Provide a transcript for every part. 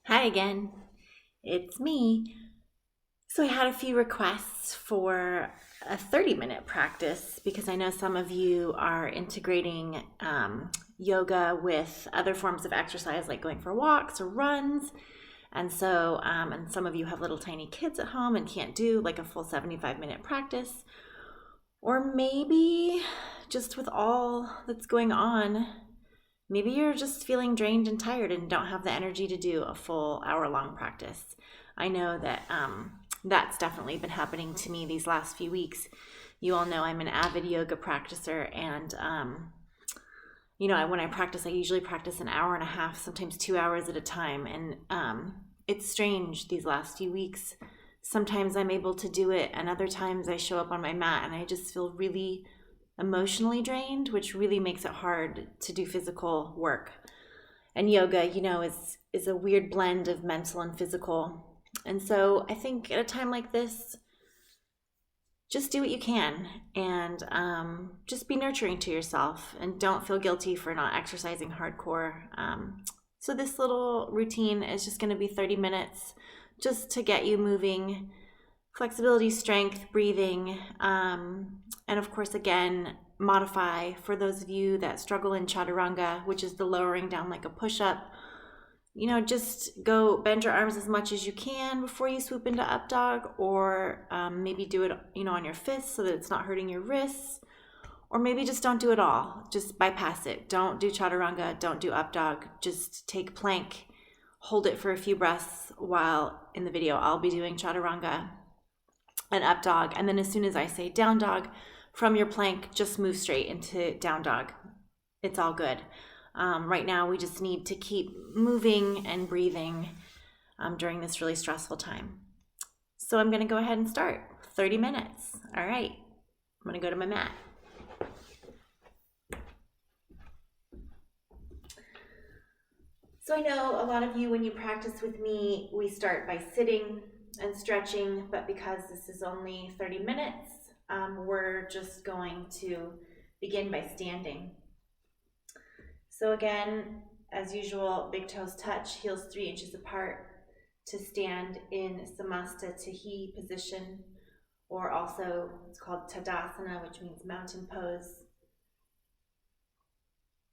Hi again, it's me. So I had a few requests for a 30-minute practice because I know some of you are integrating yoga with other forms of exercise like going for walks or runs. And some of you have little tiny kids at home and can't do like a full 75-minute practice. Or maybe just with all that's going on, maybe you're just feeling drained and tired and don't have the energy to do a full hour-long practice. I know that that's definitely been happening to me these last few weeks. You all know I'm an avid yoga practicer, and when I practice, I usually practice an hour and a half, sometimes 2 hours at a time, and it's strange these last few weeks. Sometimes I'm able to do it, and other times I show up on my mat and I just feel really emotionally drained, which really makes it hard to do physical work. And yoga, is a weird blend of mental and physical. And so I think at a time like this, just do what you can and just be nurturing to yourself and don't feel guilty for not exercising hardcore. So this little routine is just going to be 30 minutes just to get you moving, flexibility, strength, breathing, and of course, again, modify for those of you that struggle in chaturanga, which is the lowering down like a push-up. Just go bend your arms as much as you can before you swoop into up dog, or maybe do it, on your fists so that it's not hurting your wrists, or maybe just don't do it all. Just bypass it. Don't do chaturanga. Don't do up dog. Just take plank, hold it for a few breaths while in the video I'll be doing chaturanga and up dog. And then as soon as I say down dog, from your plank, just move straight into down dog. It's all good. Right now, we just need to keep moving and breathing during this really stressful time. So I'm going to go ahead and start. 30 minutes. All right. I'm going to go to my mat. So I know a lot of you, when you practice with me, we start by sitting and stretching, but because this is only 30 minutes, we're just going to begin by standing. So again, as usual, big toes touch, heels 3 inches apart to stand in Samasta Tahi position, or also it's called Tadasana, which means mountain pose.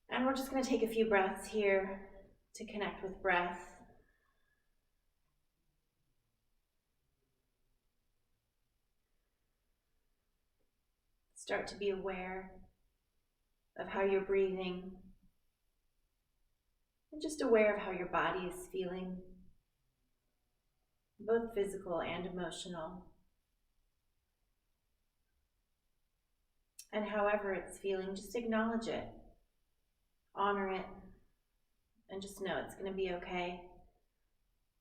And we're just going to take a few breaths here to connect with breath. Start to be aware of how you're breathing and just aware of how your body is feeling, both physical and emotional. And however it's feeling, just acknowledge it, honor it, and just know it's going to be okay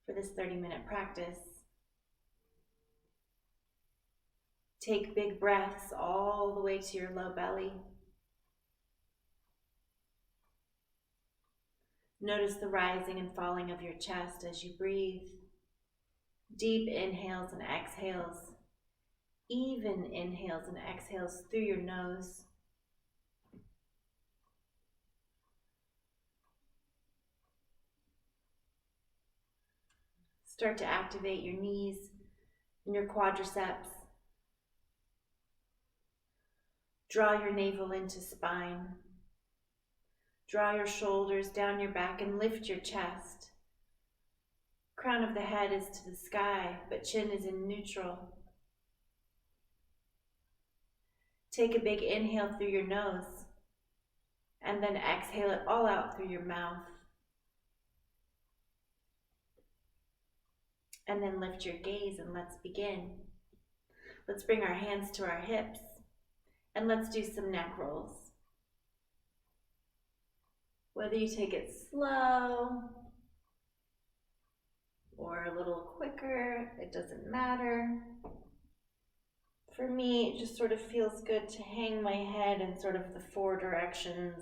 for this 30-minute practice. Take big breaths all the way to your low belly. Notice the rising and falling of your chest as you breathe. Deep inhales and exhales, even inhales and exhales through your nose. Start to activate your knees and your quadriceps. Draw your navel into spine. Draw your shoulders down your back and lift your chest. Crown of the head is to the sky, but chin is in neutral. Take a big inhale through your nose, and then exhale it all out through your mouth. And then lift your gaze and let's begin. Let's bring our hands to our hips, and let's do some neck rolls. Whether you take it slow or a little quicker, it doesn't matter. For me, it just sort of feels good to hang my head in sort of the 4 directions.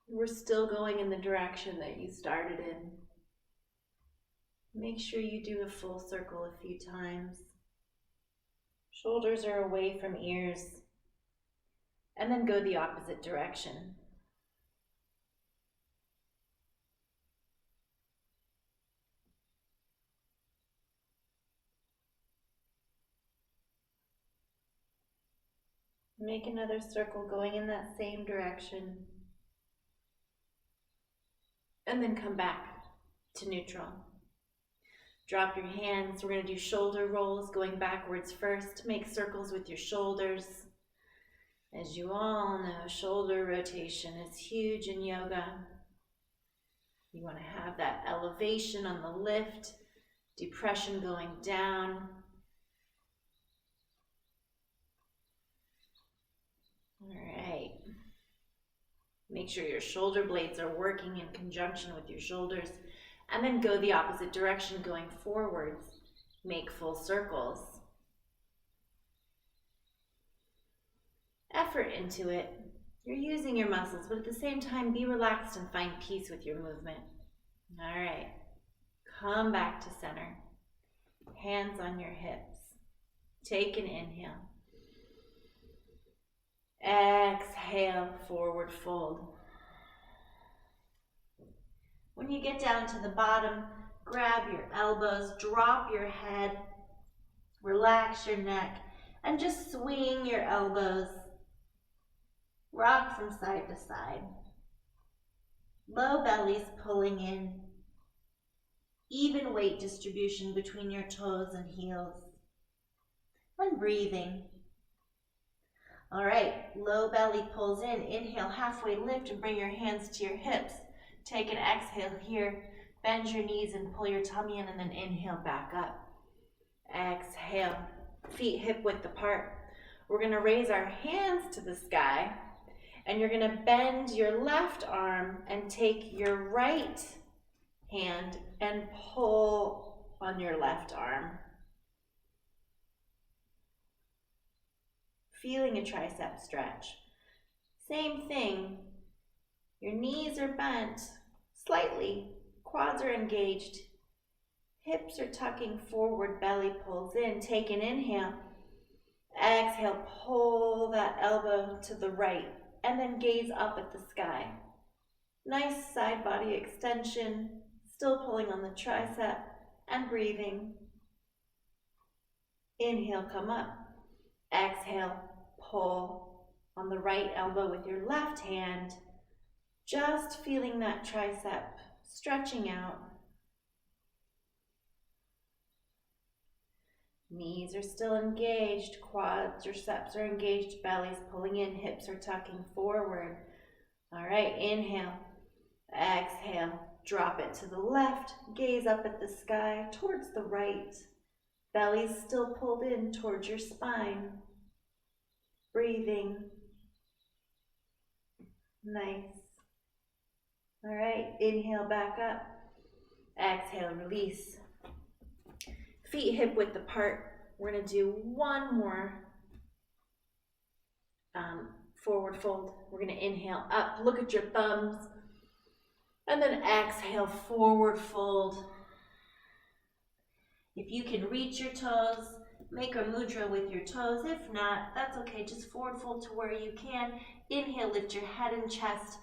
We're still going in the direction that you started in. Make sure you do a full circle a few times. Shoulders are away from ears. And then go the opposite direction. Make another circle going in that same direction. And then come back to neutral. Drop your hands. We're going to do shoulder rolls, going backwards first. Make circles with your shoulders. As you all know, shoulder rotation is huge in yoga. You want to have that elevation on the lift, depression going down. All right. Make sure your shoulder blades are working in conjunction with your shoulders. And then go the opposite direction, going forwards. Make full circles. Effort into it. You're using your muscles, but at the same time, be relaxed and find peace with your movement. All right. Come back to center. Hands on your hips. Take an inhale. Exhale, forward fold. When you get down to the bottom, grab your elbows, drop your head, relax your neck, and just swing your elbows. Rock from side to side. Low belly's pulling in. Even weight distribution between your toes and heels. And breathing. All right, low belly pulls in. Inhale, halfway lift and bring your hands to your hips. Take an exhale here. Bend your knees and pull your tummy in, and then inhale back up. Exhale, feet hip width apart. We're going to raise our hands to the sky, and you're going to bend your left arm and take your right hand and pull on your left arm. Feeling a tricep stretch. Same thing. Your knees are bent slightly, quads are engaged, hips are tucking forward, belly pulls in. Take an inhale. Exhale, pull that elbow to the right, and then gaze up at the sky. Nice side body extension, still pulling on the tricep and breathing. Inhale, come up. Exhale, pull on the right elbow with your left hand. Just feeling that tricep stretching out. Knees are still engaged, quadriceps are engaged, belly's pulling in, hips are tucking forward. All right, inhale, exhale, drop it to the left, gaze up at the sky, towards the right. Belly's still pulled in towards your spine. Breathing. Nice. All right, inhale back up. Exhale, release. Feet hip width apart. We're going to do one more forward fold. We're going to inhale up, look at your thumbs, and then exhale, forward fold. If you can reach your toes, make a mudra with your toes. If not, that's okay. Just forward fold to where you can. Inhale, lift your head and chest.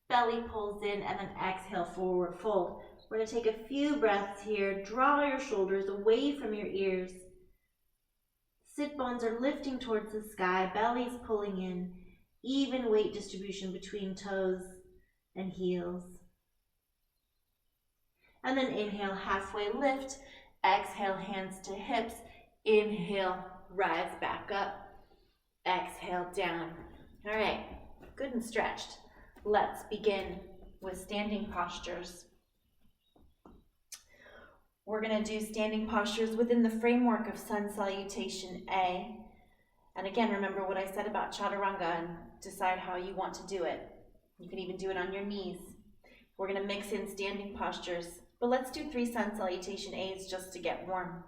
Belly pulls in, and then exhale, forward fold. We're going to take a few breaths here. Draw your shoulders away from your ears. Sit bones are lifting towards the sky. Belly's pulling in. Even weight distribution between toes and heels. And then inhale, halfway lift. Exhale, hands to hips. Inhale, rise back up. Exhale, down. All right, good and stretched. Let's begin with standing postures. We're going to do standing postures within the framework of Sun Salutation A. And again, remember what I said about chaturanga and decide how you want to do it. You can even do it on your knees. We're going to mix in standing postures, but let's do 3 Sun Salutation A's just to get warm.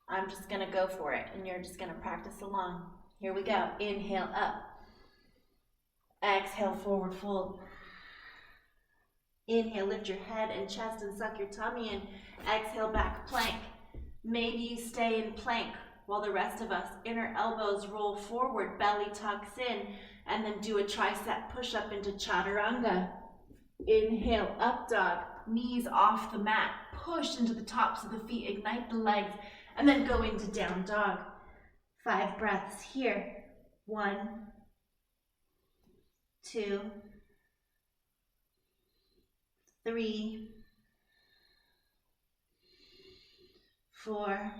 I'm just going to go for it, and you're just going to practice along. Here we go. Inhale, up. Exhale, forward fold. Inhale, lift your head and chest and suck your tummy in. Exhale, back plank. Maybe you stay in plank while the rest of us, inner elbows roll forward, belly tucks in, and then do a tricep push-up into chaturanga. Inhale, up dog, knees off the mat, push into the tops of the feet, ignite the legs, and then go into down dog. 5 breaths here. 1, 2, 3, 4.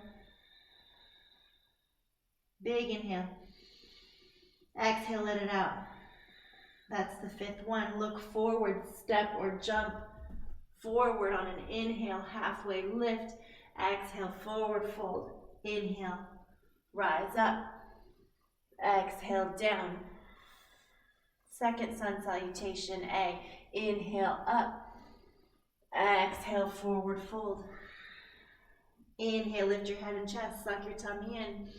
Big inhale. Exhale, let it out. That's the 5th one. Look forward, step or jump forward on an inhale, halfway lift. Exhale, forward fold. Inhale, rise up. Exhale, down. Second sun salutation, A. Inhale, up. Exhale, forward fold. Inhale, lift your head and chest, suck your tummy in.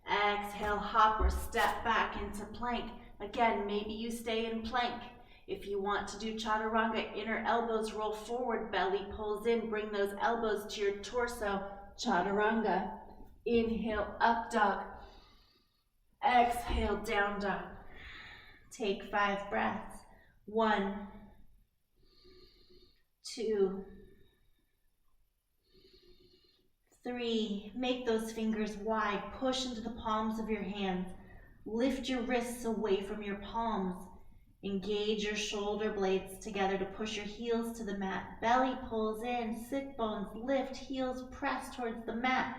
Exhale, hop or step back into plank. Again, maybe you stay in plank. If you want to do chaturanga, inner elbows roll forward, belly pulls in, bring those elbows to your torso. Chaturanga. Inhale, up dog. Exhale, down dog. Take 5 breaths. 1, 2, 3. Make those fingers wide. Push into the palms of your hands. Lift your wrists away from your palms. Engage your shoulder blades together to push your heels to the mat. Belly pulls in, sit bones lift, heels press towards the mat.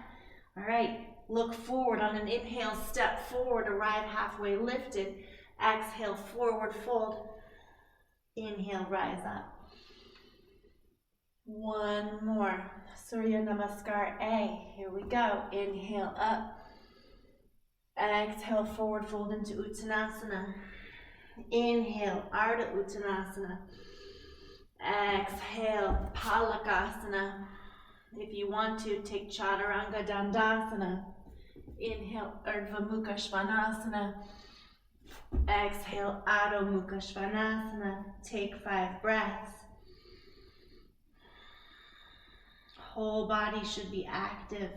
All right, look forward on an inhale, step forward, arrive halfway lifted. Exhale, forward fold. Inhale, rise up. One more. Surya Namaskar A. Here we go. Inhale up. Exhale, forward fold into Uttanasana. Inhale, Ardha Uttanasana. Exhale, Palakasana. If you want to, take Chaturanga Dandasana. Inhale, Urdhva Mukha Svanasana. Exhale, Adho Mukha Svanasana. Take 5 breaths. Whole body should be active.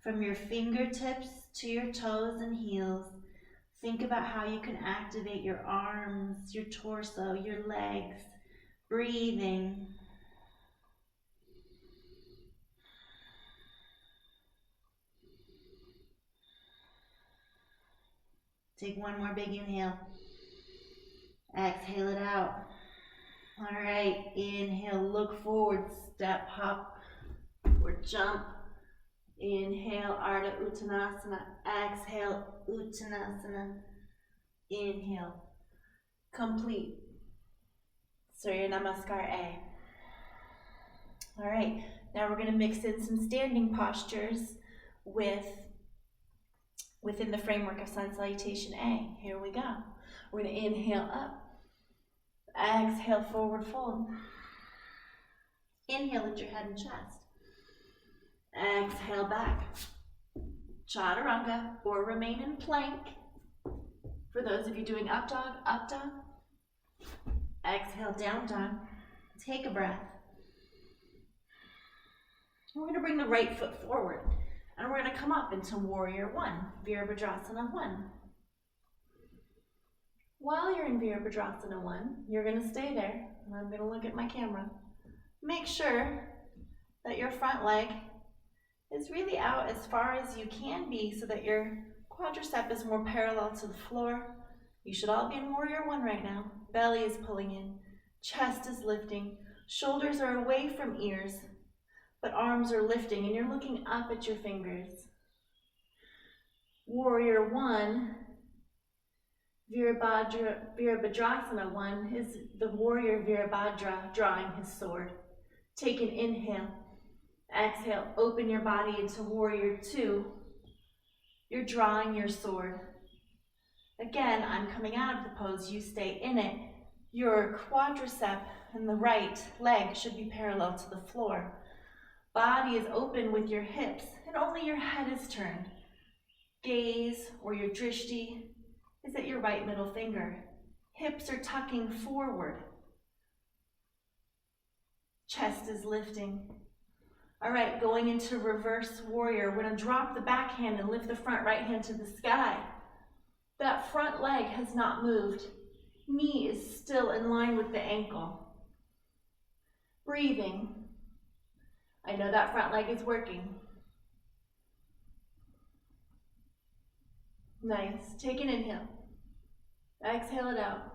From your fingertips to your toes and heels, think about how you can activate your arms, your torso, your legs. Breathing. Take one more big inhale. Exhale it out. All right, inhale, look forward, step, hop, or jump. Inhale, Ardha Uttanasana. Exhale, Uttanasana. Inhale. Complete. Surya Namaskar A. All right, now we're going to mix in some standing postures within the framework of Sun Salutation A. Here we go. We're going to inhale up. Exhale, forward fold. Inhale, lift your head and chest. Exhale, back. Chaturanga, or remain in plank. For those of you doing up dog, up dog. Exhale, down dog. Take a breath. We're going to bring the right foot forward. And we're going to come up into Warrior 1, Virabhadrasana 1. While you're in Virabhadrasana 1, you're going to stay there. And I'm going to look at my camera. Make sure that your front leg is really out as far as you can be so that your quadricep is more parallel to the floor. You should all be in Warrior 1 right now. Belly is pulling in, chest is lifting, shoulders are away from ears, but arms are lifting and you're looking up at your fingers. Warrior 1, Virabhadrasana 1 is the warrior Virabhadra drawing his sword. Take an inhale. Exhale, open your body into Warrior 2. You're drawing your sword. Again, I'm coming out of the pose, you stay in it. Your quadricep and the right leg should be parallel to the floor. Body is open with your hips and only your head is turned. Gaze, or your drishti, is at your right middle finger. Hips are tucking forward. Chest is lifting. All right, going into reverse warrior. We're going to drop the back hand and lift the front right hand to the sky. That front leg has not moved. Knee is still in line with the ankle. Breathing. I know that front leg is working. Nice. Take an inhale. Exhale it out.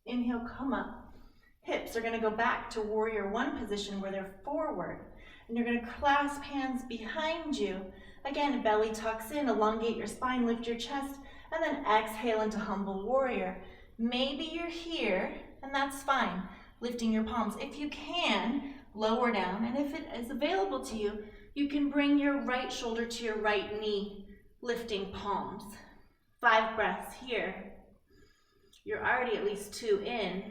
Inhale, come up. Hips are going to go back to warrior one position where they're forward. And you're going to clasp hands behind you. Again, belly tucks in, elongate your spine, lift your chest, and then exhale into humble warrior. Maybe you're here, and that's fine. Lifting your palms. If you can, lower down. And if it is available to you, you can bring your right shoulder to your right knee, lifting palms. 5 breaths here. You're already at least 2 in.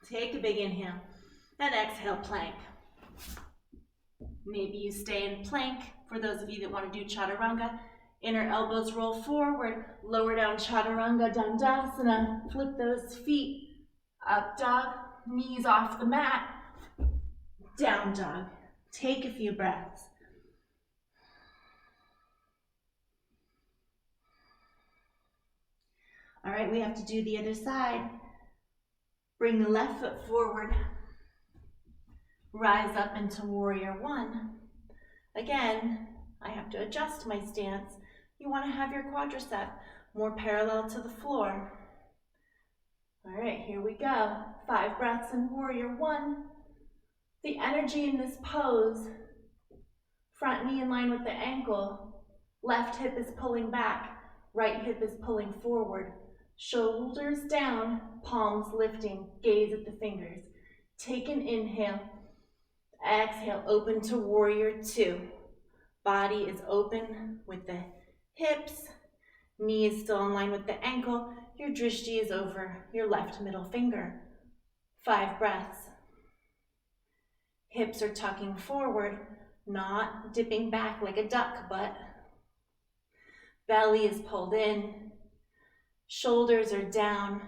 Take a big inhale and exhale, plank. Maybe you stay in plank. For those of you that want to do chaturanga, inner elbows roll forward, lower down chaturanga, dandasana. Flip those feet, up dog, knees off the mat, down dog. Take a few breaths. All right, we have to do the other side. Bring the left foot forward. Rise up into warrior one. Again, I have to adjust my stance. You want to have your quadricep more parallel to the floor. All right, here we go. 5 breaths in warrior one. The energy in this pose, front knee in line with the ankle, left hip is pulling back, right hip is pulling forward. Shoulders down, palms lifting, gaze at the fingers. Take an inhale, exhale, open to warrior two. Body is open with the hips, knee is still in line with the ankle, your drishti is over your left middle finger. 5 breaths. Hips are tucking forward, not dipping back like a duck butt. Belly is pulled in. Shoulders are down,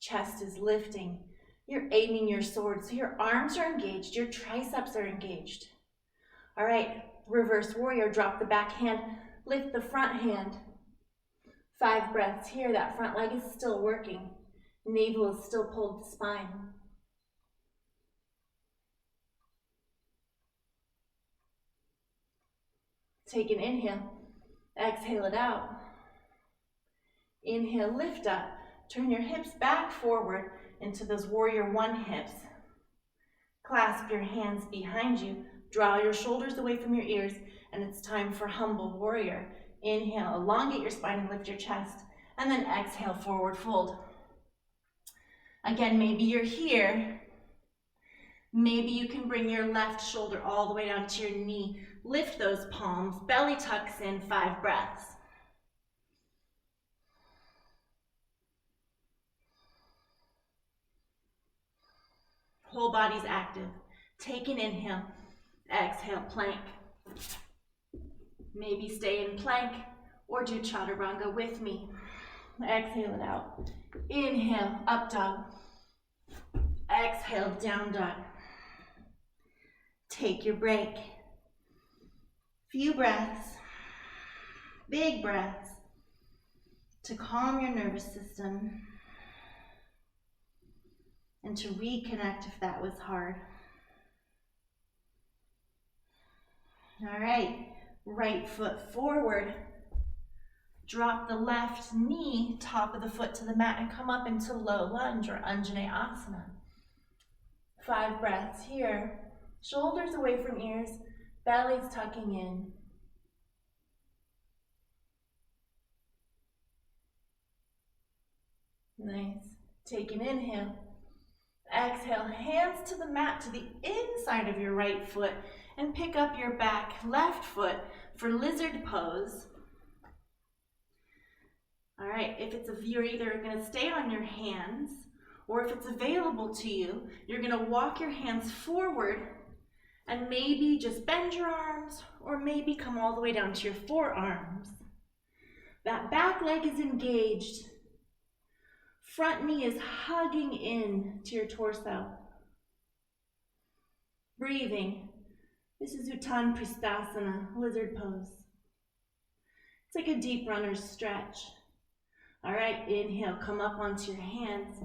chest is lifting. You're aiming your sword, so your arms are engaged, your triceps are engaged. All right, reverse warrior, drop the back hand, lift the front hand. 5 breaths here, that front leg is still working. Navel is still pulled to spine. Take an inhale, exhale it out. Inhale, lift up. Turn your hips back forward into those warrior one hips. Clasp your hands behind you. Draw your shoulders away from your ears, and it's time for humble warrior. Inhale, elongate your spine and lift your chest, and then exhale, forward fold. Again, maybe you're here. Maybe you can bring your left shoulder all the way down to your knee. Lift those palms, belly tucks in, 5 breaths. Whole body's active. Take an inhale, exhale, plank. Maybe stay in plank or do chaturanga with me. Exhale it out. Inhale, up dog. Exhale, down dog. Take your break. Few breaths, big breaths to calm your nervous system and to reconnect if that was hard. All right, right foot forward. Drop the left knee, top of the foot to the mat, and come up into low lunge or Anjaneyasana. 5 breaths here. Shoulders away from ears, belly's tucking in. Nice. Take an inhale. Exhale, hands to the mat, to the inside of your right foot, and pick up your back left foot for lizard pose. All right, if you're either going to stay on your hands, or if it's available to you, you're going to walk your hands forward and maybe just bend your arms, or maybe come all the way down to your forearms. That back leg is engaged. Front knee is hugging in to your torso. Breathing. This is Uttanapristhasana, lizard pose. It's like a deep runner's stretch. All right, inhale, come up onto your hands.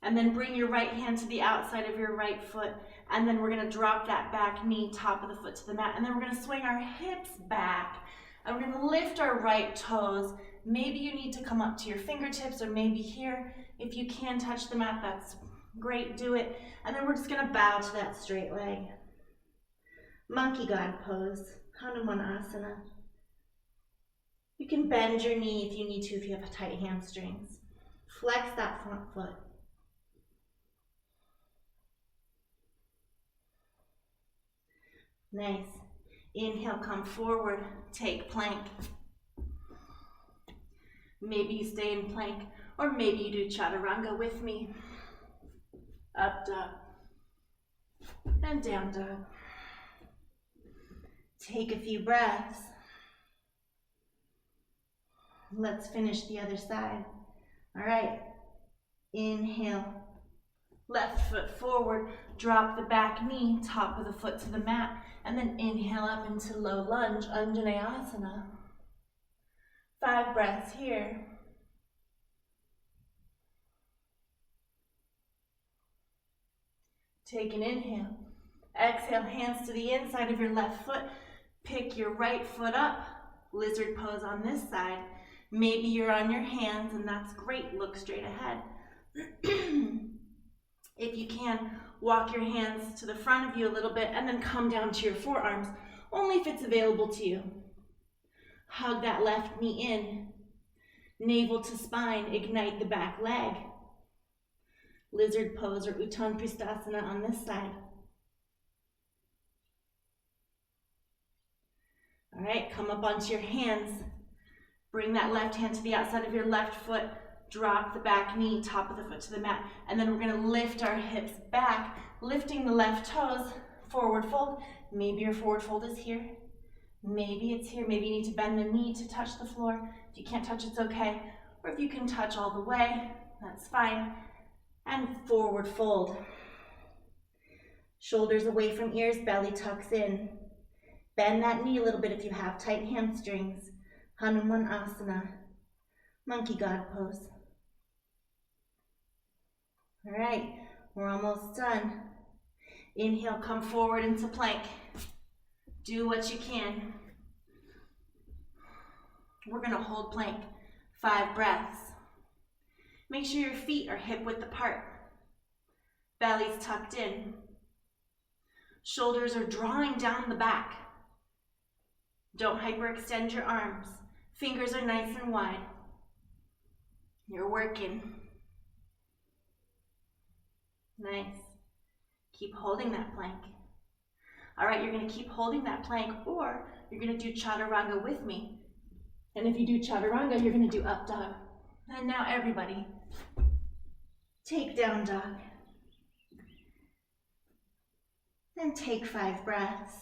And then bring your right hand to the outside of your right foot. And then we're gonna drop that back knee, top of the foot to the mat. And then we're gonna swing our hips back. And we're gonna lift our right toes. Maybe you need to come up to your fingertips, or maybe here. If you can touch the mat, that's great, do it. And then we're just gonna bow to that straight leg. Monkey God pose, Hanumanasana. You can bend your knee if you need to, if you have tight hamstrings. Flex that front foot. Nice. Inhale, come forward, take plank. Maybe you stay in plank, or maybe you do chaturanga with me. Up dog, and down dog. Take a few breaths. Let's finish the other side. All right, inhale, left foot forward, drop the back knee, top of the foot to the mat, and then inhale up into low lunge, Anjaneyasana. 5 breaths here. Take an inhale. Exhale, hands to the inside of your left foot. Pick your right foot up. Lizard pose on this side. Maybe you're on your hands, and that's great. Look straight ahead. If you can, walk your hands to the front of you a little bit and then come down to your forearms, only if it's available to you. Hug that left knee in. Navel to spine, ignite the back leg. Lizard pose or Uttanapishtasana on this side. All right, come up onto your hands. Bring that left hand to the outside of your left foot. Drop the back knee, top of the foot to the mat. And then we're gonna lift our hips back, lifting the left toes, forward fold. Maybe your forward fold is here. Maybe it's here. Maybe you need to bend the knee to touch the floor. If you can't touch, it's okay. Or if you can touch all the way, that's fine. And forward fold. Shoulders away from ears, belly tucks in. Bend that knee a little bit if you have tight hamstrings. Hanumanasana, monkey God pose. All right, we're almost done. Inhale, come forward into plank. Do what you can. We're gonna hold plank, 5 breaths. Make sure your feet are hip width apart. Belly's tucked in. Shoulders are drawing down the back. Don't hyperextend your arms. Fingers are nice and wide. You're working. Nice. Keep holding that plank. All right, you're gonna keep holding that plank, or you're gonna do chaturanga with me. And if you do chaturanga, you're gonna do up dog. And now everybody, take down dog. And take 5 breaths.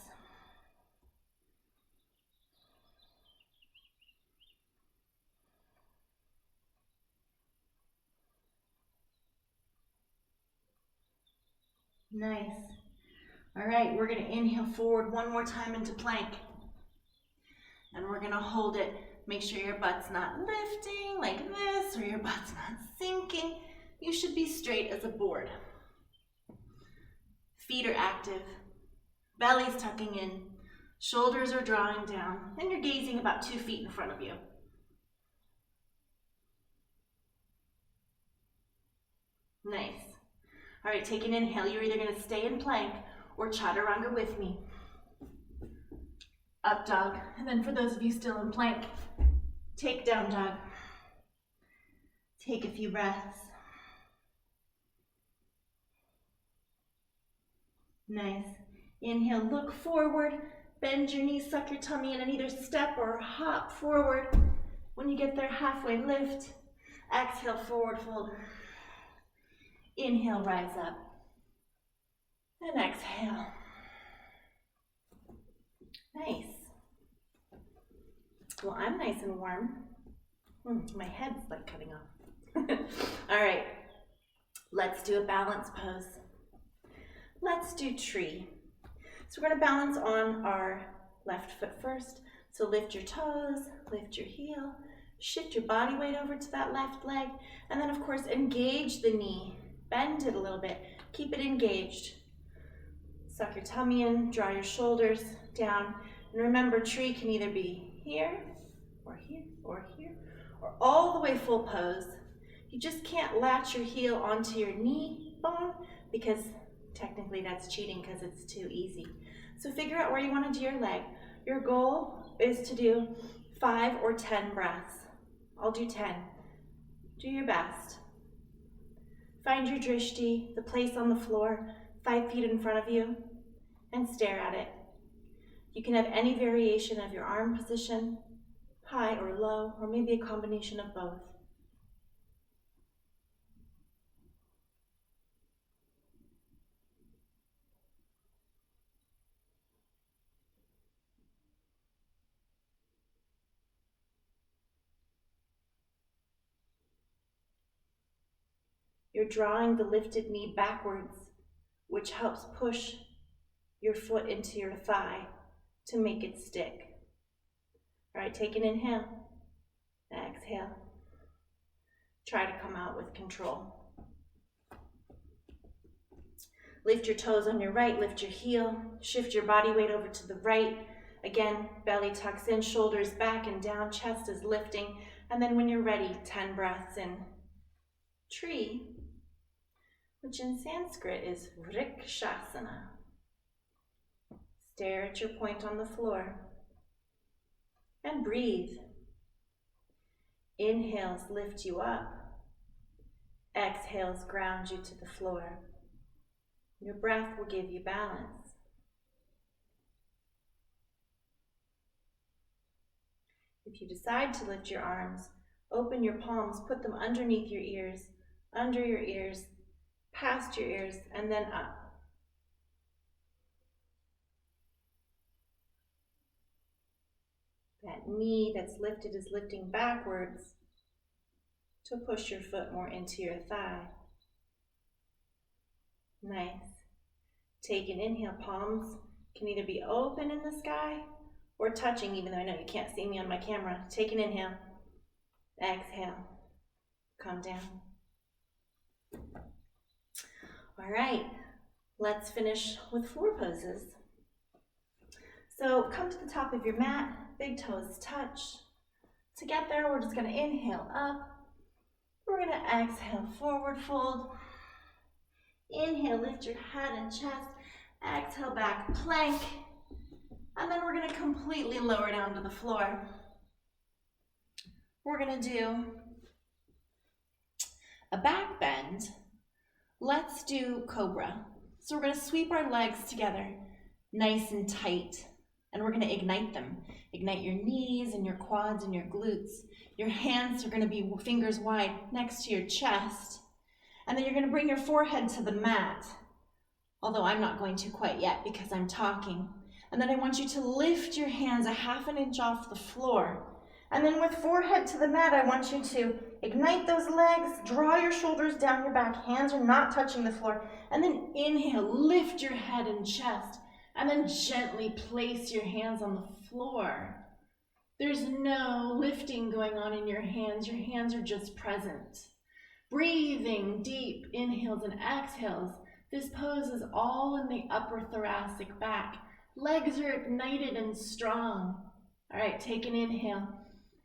Nice. All right, we're gonna inhale forward one more time into plank. And we're gonna hold it. Make sure your butt's not lifting like this, or your butt's not sinking. You should be straight as a board. Feet are active. Belly's tucking in. Shoulders are drawing down. And you're gazing about 2 feet in front of you. Nice. All right, take an inhale. You're either gonna stay in plank or chaturanga with me. Up dog. And then for those of you still in plank, take down dog. Take a few breaths. Nice. Inhale, look forward. Bend your knees, suck your tummy in, and either step or hop forward. When you get there, halfway lift. Exhale, forward fold. Inhale, rise up. And exhale. Nice. Well, I'm nice and warm. My head's like cutting off. All right, let's do a balance pose. Let's do tree. So we're gonna balance on our left foot first. So lift your toes, lift your heel, shift your body weight over to that left leg, and then of course engage the knee. Bend it a little bit. Keep it engaged. Suck your tummy in, draw your shoulders down. And remember, tree can either be here, or here, or here, or all the way full pose. You just can't latch your heel onto your knee bone because technically that's cheating because it's too easy. So figure out where you want to do your leg. Your goal is to do 5 or 10 breaths. I'll do 10. Do your best. Find your drishti, the place on the floor, 5 feet in front of you, and stare at it. You can have any variation of your arm position, high or low, or maybe a combination of both. You're drawing the lifted knee backwards, which helps push your foot into your thigh to make it stick. All right, take an inhale, exhale. Try to come out with control. Lift your toes on your right, lift your heel, shift your body weight over to the right. Again, belly tucks in, shoulders back and down, chest is lifting. And then when you're ready, 10 breaths in tree, which in Sanskrit is Vrikshasana. Stare at your point on the floor and breathe. Inhales lift you up. Exhales ground you to the floor. Your breath will give you balance. If you decide to lift your arms, open your palms, put them underneath your ears, under your ears, past your ears, and then up. That knee that's lifted is lifting backwards to push your foot more into your thigh. Nice. Take an inhale. Palms can either be open in the sky or touching, even though I know you can't see me on my camera. Take an inhale. Exhale. Come down. All right. Let's finish with floor poses. So come to the top of your mat. Big toes touch. To get there, we're just going to inhale up. We're going to exhale, forward fold. Inhale, lift your head and chest. Exhale, back plank. And then we're going to completely lower down to the floor. We're going to do a back bend. Let's do cobra. So we're going to sweep our legs together nice and tight. And we're going to ignite them. Ignite your knees and your quads and your glutes. Your hands are going to be fingers wide next to your chest. And then you're going to bring your forehead to the mat. Although I'm not going to quite yet because I'm talking. And then I want you to lift your hands a ½ an inch off the floor. And then with forehead to the mat, I want you to ignite those legs, draw your shoulders down your back. Hands are not touching the floor. And then inhale, lift your head and chest. And then gently place your hands on the floor. There's no lifting going on in your hands. Your hands are just present. Breathing deep inhales and exhales. This pose is all in the upper thoracic back. Legs are ignited and strong. All right, take an inhale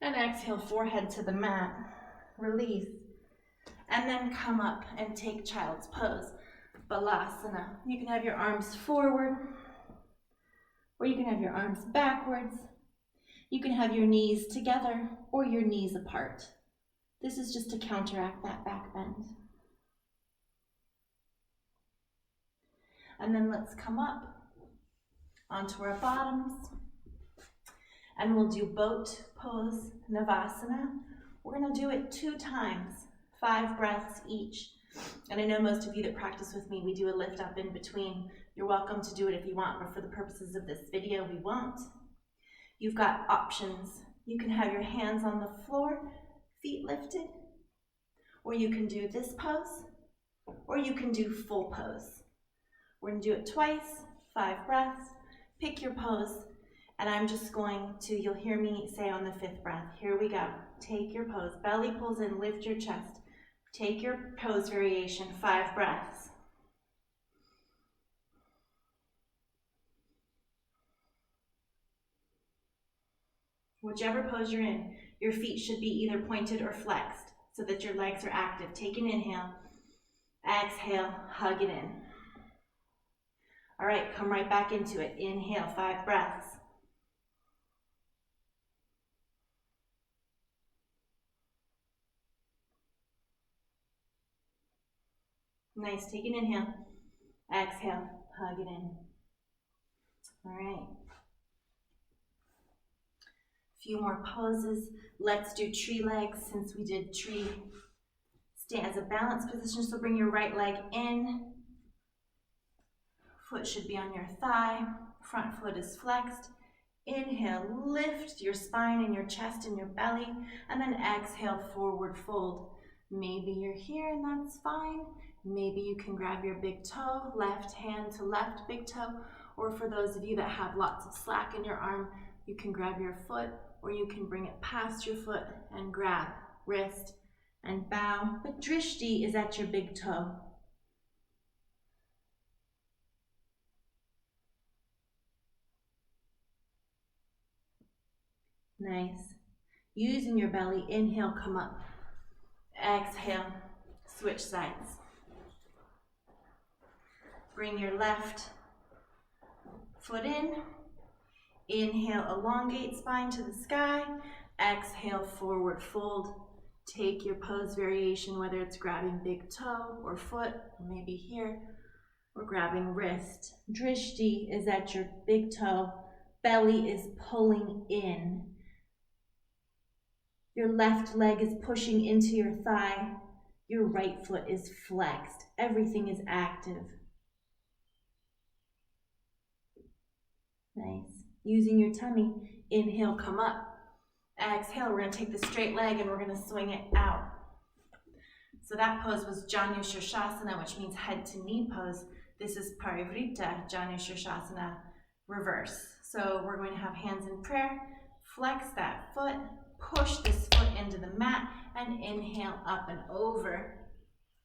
and exhale, forehead to the mat. Release. And then come up and take child's pose. Balasana. You can have your arms forward, or you can have your arms backwards. You can have your knees together or your knees apart. This is just to counteract that back bend. And then let's come up onto our bottoms. And we'll do boat pose, Navasana. We're going to do it 2 times, 5 breaths each. And I know most of you that practice with me, we do a lift up in between. You're welcome to do it if you want, but for the purposes of this video, we won't. You've got options. You can have your hands on the floor, feet lifted, or you can do this pose, or you can do full pose. We're going to do it twice, 5 breaths. Pick your pose, and I'm just going to, you'll hear me say on the 5th breath, here we go. Take your pose, belly pulls in, lift your chest. Take your pose variation, 5 breaths. Whichever pose you're in, your feet should be either pointed or flexed so that your legs are active. Take an inhale, exhale, hug it in. All right, come right back into it. Inhale, 5 breaths. Nice, take an inhale, exhale, hug it in. All right. Few more poses. Let's do tree legs since we did tree. Stay as a balanced position, so bring your right leg in. Foot should be on your thigh. Front foot is flexed. Inhale, lift your spine and your chest and your belly, and then exhale, forward fold. Maybe you're here and that's fine. Maybe you can grab your big toe, left hand to left big toe, or for those of you that have lots of slack in your arm, you can grab your foot, or you can bring it past your foot and grab wrist and bow. But drishti is at your big toe. Nice. Using your belly, inhale, come up. Exhale, switch sides. Bring your left foot in. Inhale, elongate spine to the sky. Exhale, forward fold. Take your pose variation, whether it's grabbing big toe or foot, or maybe here, or grabbing wrist. Drishti is at your big toe. Belly is pulling in. Your left leg is pushing into your thigh. Your right foot is flexed. Everything is active. Nice. Using your tummy, inhale, come up. Exhale, we're gonna take the straight leg and we're gonna swing it out. So that pose was Janu Shirshasana, which means head to knee pose. This is Parivrita Janu Shirshasana, reverse. So we're going to have hands in prayer, flex that foot, push this foot into the mat, and inhale up and over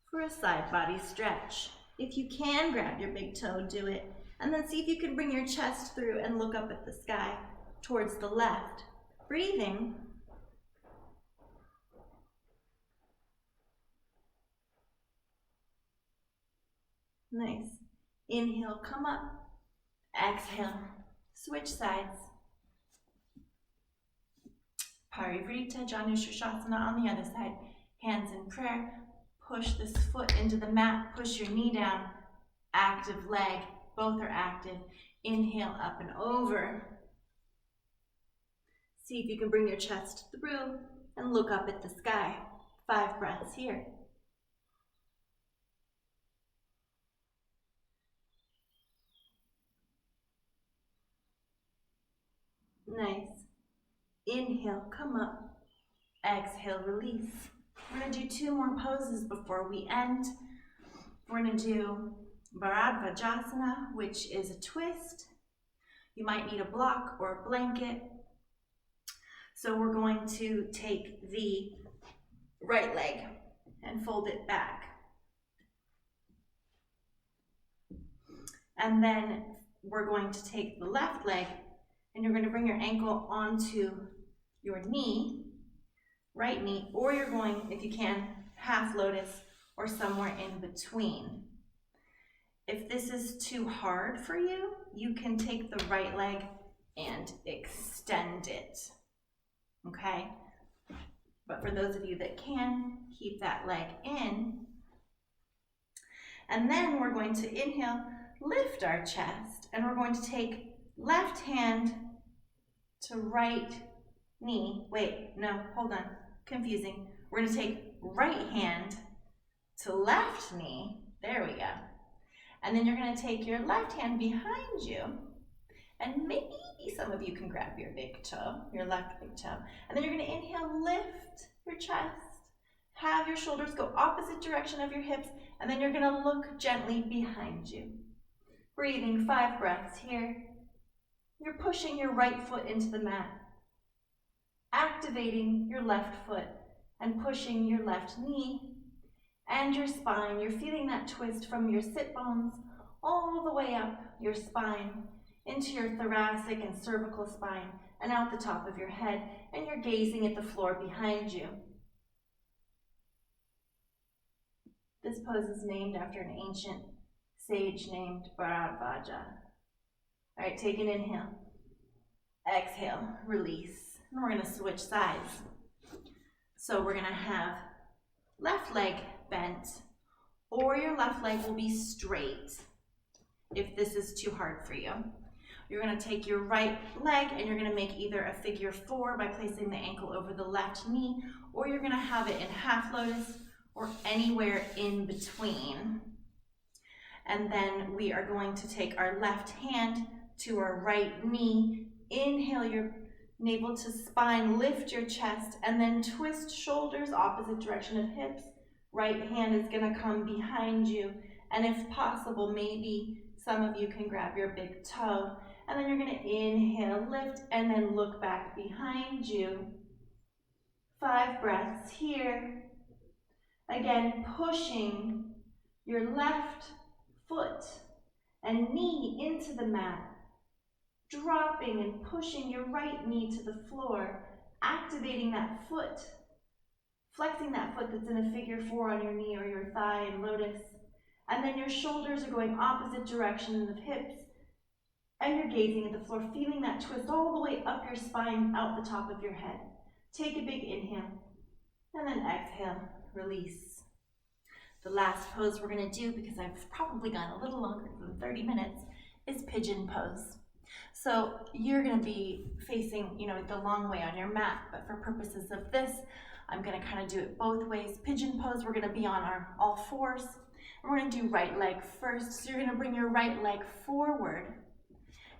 for a side body stretch. If you can grab your big toe, do it. And then see if you can bring your chest through and look up at the sky towards the left. Breathing. Nice. Inhale, come up. Exhale, switch sides. Parivrita Janu Shirshasana on the other side. Hands in prayer. Push this foot into the mat. Push your knee down. Active leg. Both are active. Inhale up and over. See if you can bring your chest through and look up at the sky. 5 breaths here. Nice. Inhale, come up. Exhale, release. We're going to do 2 more poses before we end. We're going to do Bharadvajasana, which is a twist. You might need a block or a blanket. So we're going to take the right leg and fold it back. And then we're going to take the left leg and you're going to bring your ankle onto your knee, right knee, or you're going, if you can, half lotus or somewhere in between. If this is too hard for you, you can take the right leg and extend it, okay? But for those of you that can, keep that leg in. And then we're going to inhale, lift our chest, and we're going to take left hand to right knee. Wait, no, hold on, confusing. We're going to take right hand to left knee. There we go. And then you're going to take your left hand behind you, and maybe some of you can grab your big toe, your left big toe. And then you're going to inhale, lift your chest, have your shoulders go opposite direction of your hips, and then you're going to look gently behind you. Breathing 5 breaths here. You're pushing your right foot into the mat, activating your left foot and pushing your left knee. and your spine. You're feeling that twist from your sit bones all the way up your spine into your thoracic and cervical spine and out the top of your head, and you're gazing at the floor behind you. This pose is named after an ancient sage named Bharavaja. All right, take an inhale. Exhale, release. And we're going to switch sides. So we're going to have left leg bent, or your left leg will be straight if this is too hard for you. You're going to take your right leg and you're going to make either a figure 4 by placing the ankle over the left knee, or you're going to have it in half lotus or anywhere in between. And then we are going to take our left hand to our right knee. Inhale your navel to spine, lift your chest, and then twist shoulders opposite direction of hips. Right hand is going to come behind you, and if possible, maybe some of you can grab your big toe. And then you're going to inhale, lift, and then look back behind you. 5 breaths here. Again, pushing your left foot and knee into the mat, dropping and pushing your right knee to the floor, activating that foot, flexing that foot that's in a figure 4 on your knee or your thigh in lotus. And then your shoulders are going opposite directions of hips, and you're gazing at the floor, feeling that twist all the way up your spine, out the top of your head. Take a big inhale, and then exhale, release. The last pose we're going to do, because I've probably gone a little longer than 30 minutes, is pigeon pose. So you're going to be facing, the long way on your mat, but for purposes of this, I'm going to kind of do it both ways. Pigeon pose, we're going to be on our all fours. We're going to do right leg first. So you're going to bring your right leg forward.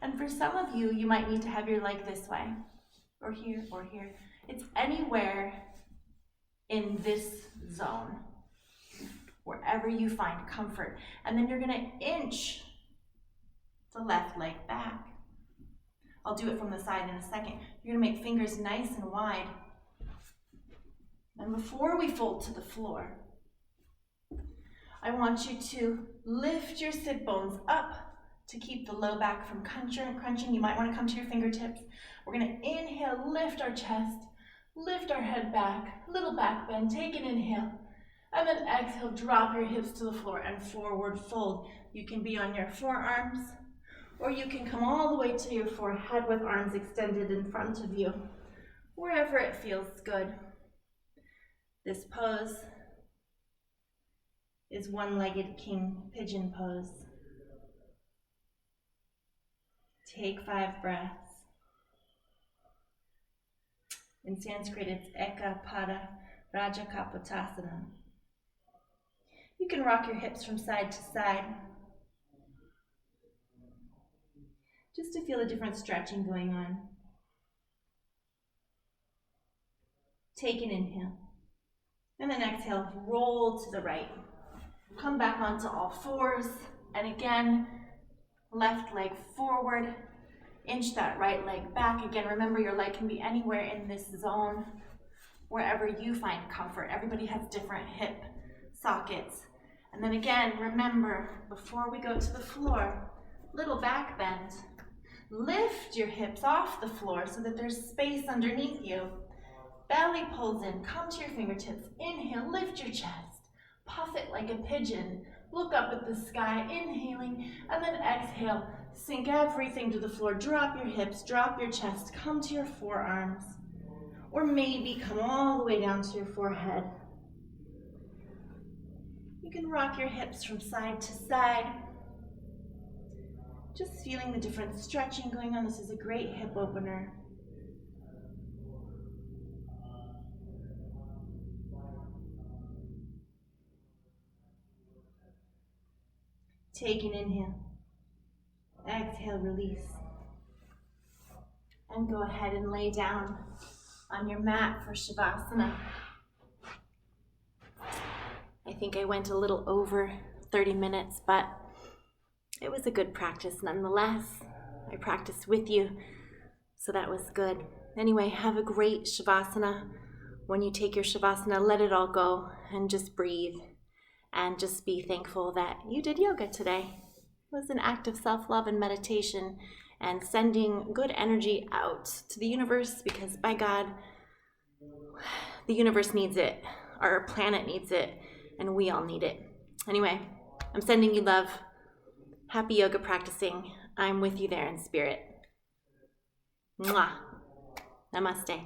And for some of you, you might need to have your leg this way, or here, or here. It's anywhere in this zone, wherever you find comfort. And then you're going to inch the left leg back. I'll do it from the side in a second. You're going to make fingers nice and wide. And before we fold to the floor, I want you to lift your sit bones up to keep the low back from crunching. You might want to come to your fingertips. We're going to inhale, lift our chest, lift our head back, little back bend, take an inhale, and then exhale, drop your hips to the floor and forward fold. You can be on your forearms, or you can come all the way to your forehead with arms extended in front of you, wherever it feels good. This pose is one-legged king pigeon pose. Take 5 breaths. In Sanskrit, it's Eka Pada Raja Kapotasana. You can rock your hips from side to side, just to feel the different stretching going on. Take an inhale, and then exhale, roll to the right. Come back onto all fours, and again, left leg forward, inch that right leg back. Again, remember your leg can be anywhere in this zone, wherever you find comfort. Everybody has different hip sockets. And then again, remember, before we go to the floor, little back bend. Lift your hips off the floor so that there's space underneath you. Belly pulls in, come to your fingertips. Inhale, lift your chest. Puff it like a pigeon. Look up at the sky, inhaling, and then exhale. Sink everything to the floor. Drop your hips, drop your chest, come to your forearms. Or maybe come all the way down to your forehead. You can rock your hips from side to side. Just feeling the different stretching going on. This is a great hip opener. Take an inhale. Exhale, release. And go ahead and lay down on your mat for Shavasana. I think I went a little over 30 minutes, but it was a good practice nonetheless. I practiced with you, so that was good. Anyway, have a great Shavasana. When you take your Shavasana, let it all go and just breathe. and just be thankful that you did yoga today. It was an act of self-love and meditation and sending good energy out to the universe, because by God, the universe needs it, our planet needs it, and we all need it. Anyway, I'm sending you love. Happy yoga practicing. I'm with you there in spirit. Mwah. Namaste.